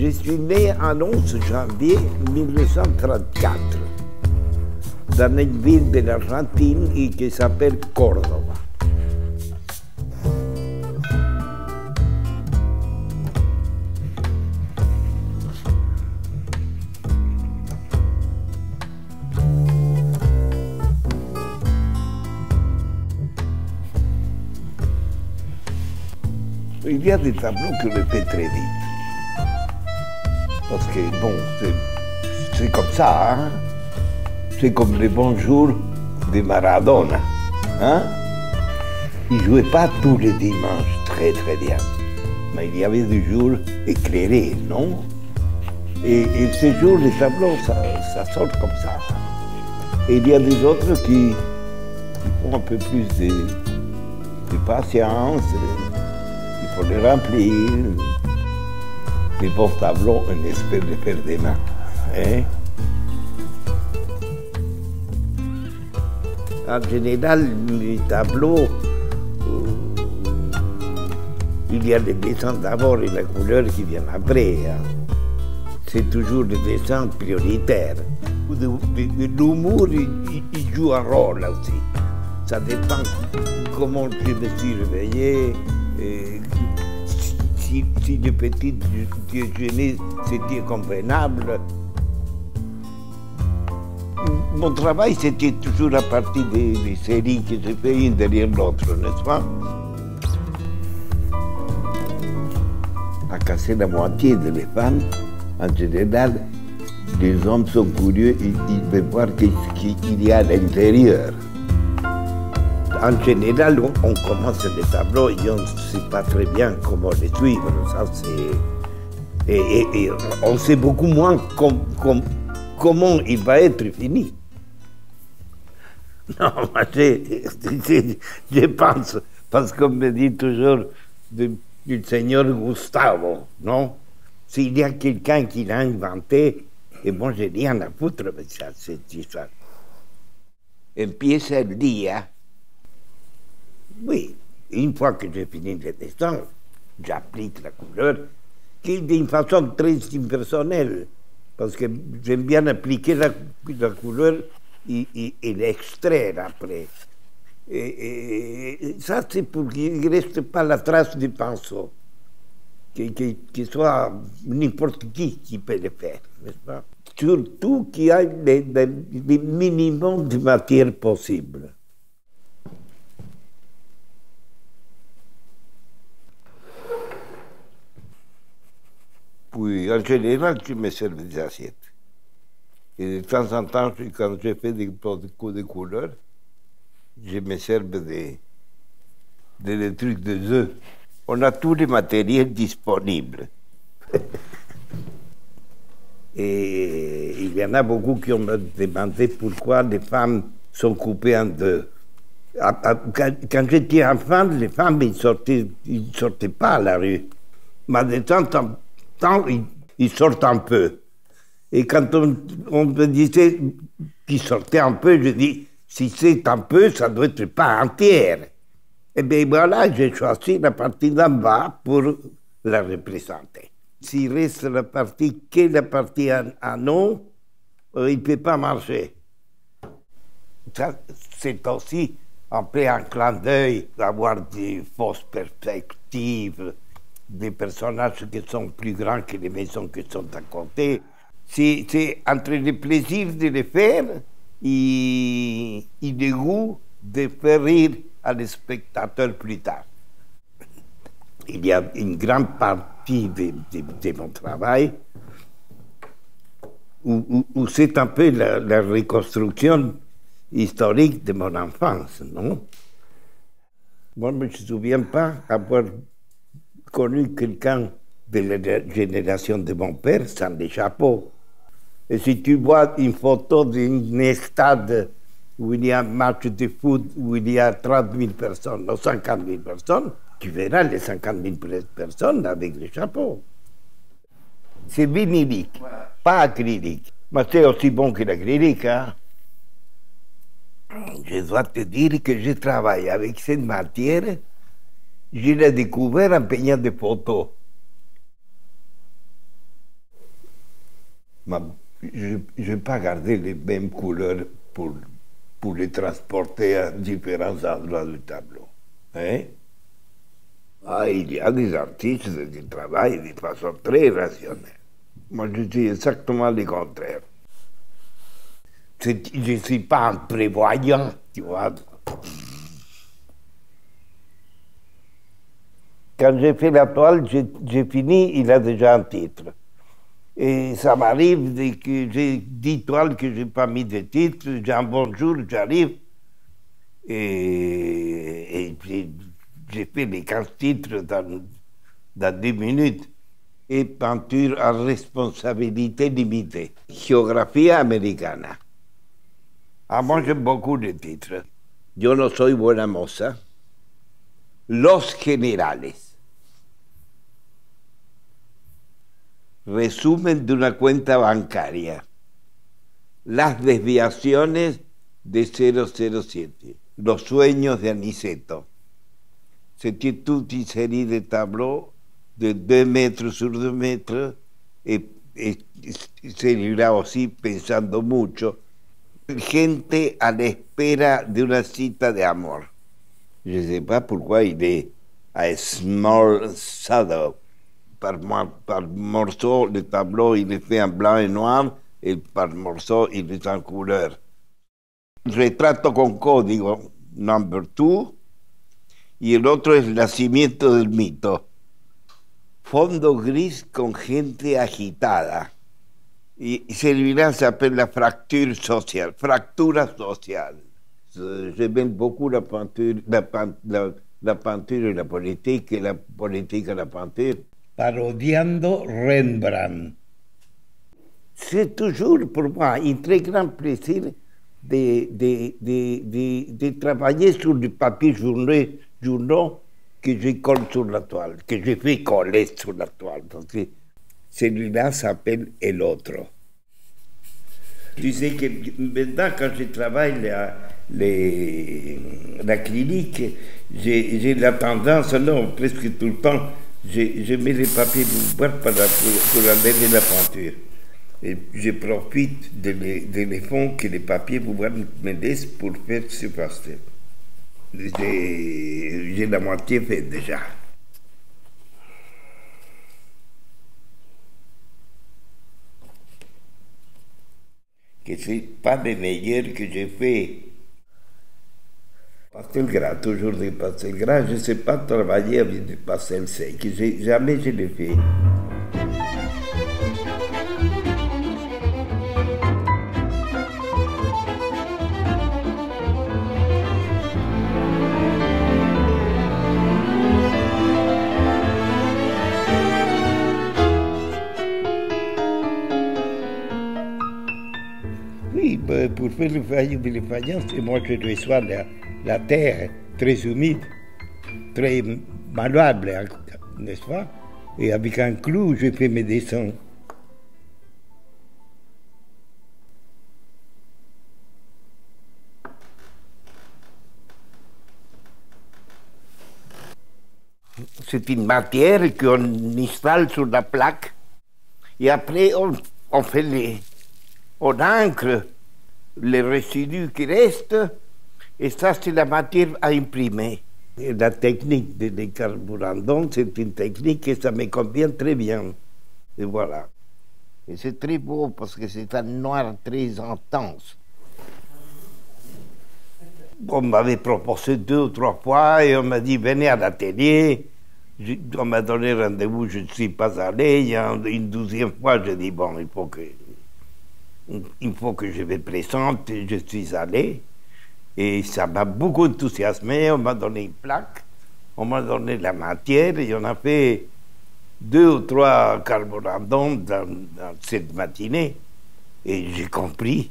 Je suis né en 11 janvier 1934 dans une ville de l'Argentine qui s'appelle Córdoba. Il y a des tableaux que je fais très vite. Parce que, bon, c'est comme ça, hein? C'est comme les bons jours de Maradona. Hein? Il ne jouait pas tous les dimanches très bien. Mais il y avait des jours éclairés, non? Et ces jours, les tableaux, ça sort comme ça. Et il y a des autres qui ont un peu plus de patience. Il faut les remplir. Les beaux tableaux, on espère les faire demain. Hein? En général, les tableaux, il y a les dessins d'abord et la couleur qui vient après. Hein? C'est toujours le dessin prioritaire. L'humour, il joue un rôle aussi. Ça dépend comment je me suis réveillé. Si le petit déjeuner c'était convenable. Mon travail c'était toujours à partir des séries que j'ai fait une derrière l'autre, n'est-ce pas? À casser la moitié des femmes, en général, les hommes sont curieux, ils veulent voir ce qu'il y a à l'intérieur. En général, on commence les tableaux et on ne sait pas très bien comment les suivre. Ça, et on sait beaucoup moins comment il va être fini. Non, moi, je pense, parce qu'on me dit toujours du Seigneur Gustavo, non? S'il y a quelqu'un qui l'a inventé, et moi, j'ai rien à foutre avec ça, cette histoire. Empieza el día. Oui, une fois que j'ai fini le dessin, j'applique la couleur, qui est d'une façon très impersonnelle, parce que j'aime bien appliquer la couleur et l'extraire après. Et ça, c'est pour qu'il ne reste pas la trace du pinceau, que soit n'importe qui peut le faire, n'est-ce pas? Surtout qu'il y a le minimum de matière possible. Puis, en général, je me sers des assiettes. Et de temps en temps, quand je fais des coups de couleur, je me sers des trucs de œufs. On a tous les matériels disponibles. Et il y en a beaucoup qui ont demandé pourquoi les femmes sont coupées en deux. Quand j'étais enfant, les femmes, ils sortaient pas à la rue. Mais de temps en temps, ils sortent un peu. Et quand on me disait qu'ils sortaient un peu, je dis, si c'est un peu, ça doit être pas entière. Et bien voilà, j'ai choisi la partie d'en bas pour la représenter. S'il reste la partie en haut, il ne peut pas marcher. Ça, c'est aussi un peu un clin d'œil d'avoir des fausses perspectives, des personnages qui sont plus grands que les maisons qui sont à côté. C'est entre le plaisir de le faire et le goût de faire rire le spectateur plus tard. Il y a une grande partie de mon travail où c'est un peu la reconstruction historique de mon enfance, non? Moi, je ne me souviens pas avoir connu quelqu'un de la génération de mon père sans des chapeaux. Et si tu vois une photo d'un stade où il y a un match de foot, où il y a 30 000 personnes ou 50 000 personnes, tu verras les 50 000 personnes avec les chapeaux. C'est vinylique, pas acrylique. Mais c'est aussi bon que l'acrylique, hein? Je dois te dire que je travaille avec cette matière. Je l'ai découvert en peignant des photos. Je n'ai pas gardé les mêmes couleurs pour les transporter à différents endroits du tableau. Hein? Ah, il y a des artistes qui travaillent de façon très rationnelle. Moi, je dis exactement le contraire. Je ne suis pas un prévoyant, tu vois. Quand j'ai fait la toile, j'ai fini, il a déjà un titre. Et ça m'arrive que j'ai 10 toiles que je n'ai pas mis de titre, j'ai un bon jour, j'arrive, et j'ai fait les 15 titres dans 10 minutes. Et peinture à responsabilité limitée. Géographie américaine. Ah, moi, j'ai beaucoup de titres. Yo no soy buena moza. Los generales. Resumen de una cuenta bancaria. Las desviaciones de 007. Los sueños de Aniceto. C'était toute une série de tableaux de 2 mètres sur 2 mètres, y celui-là aussi pensando mucho. Gente a la espera de una cita de amor. Je ne sais pas pourquoi il est à small shadow. Par morceau, le tableau, il est fait en blanc et noir, et par morceau, il est en couleur. Retrato con código, number 2, y el otro es Nacimiento del mito. Fondo gris con gente agitada. Y celui-là s'appelle la fracture sociale, fractura sociale. J'aime beaucoup la peinture, la peinture et la politique et la peinture. Parodiando Rembrandt. C'est toujours pour moi un très grand plaisir de travailler sur du papier journaux que je colle sur la toile, que je fais coller sur la toile, parce que celui-là s'appelle El Otro. Tu sais que maintenant, quand je travaille la clinique, j'ai la tendance, non, presque tout le temps, je mets les papiers pour enlever la peinture. Et je profite des fonds que les papiers pouvoir me laissent pour faire ce pastel. J'ai la moitié fait déjà. Que c'est pas le meilleur que j'ai fait. Pastel gras, toujours des pastels gras. Je ne sais pas travailler avec des pastels secs. Jamais je l'ai fait. Oui, pour faire les faïences, moi je reçois la terre très humide, très malléable, n'est-ce pas? Et avec un clou, je fais mes dessins. C'est une matière qu'on installe sur la plaque et après on fait on ancre les résidus qui restent, et ça, c'est la matière à imprimer. Et la technique des carburants, c'est une technique que ça me convient très bien. Et voilà. Et c'est très beau parce que c'est un noir très intense. On m'avait proposé 2 ou 3 fois et on m'a dit venez à l'atelier. On m'a donné rendez-vous, je ne suis pas allé. Il y a une 12e fois, j'ai dit bon, il faut que je me présente, je suis allé, et ça m'a beaucoup enthousiasmé, on m'a donné une plaque, on m'a donné la matière, et on a fait 2 ou 3 carborandons dans cette matinée, et j'ai compris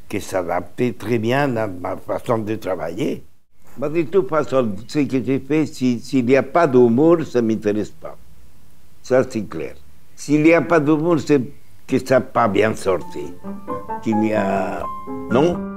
que ça s'adaptait très bien à ma façon de travailler. Mais de toute façon, ce que j'ai fait, s'il n'y a pas d'humour, ça ne m'intéresse pas. Ça, c'est clair. S'il n'y a pas d'humour, c'est que ça n'a pas bien sorti, qu'il y a... Non?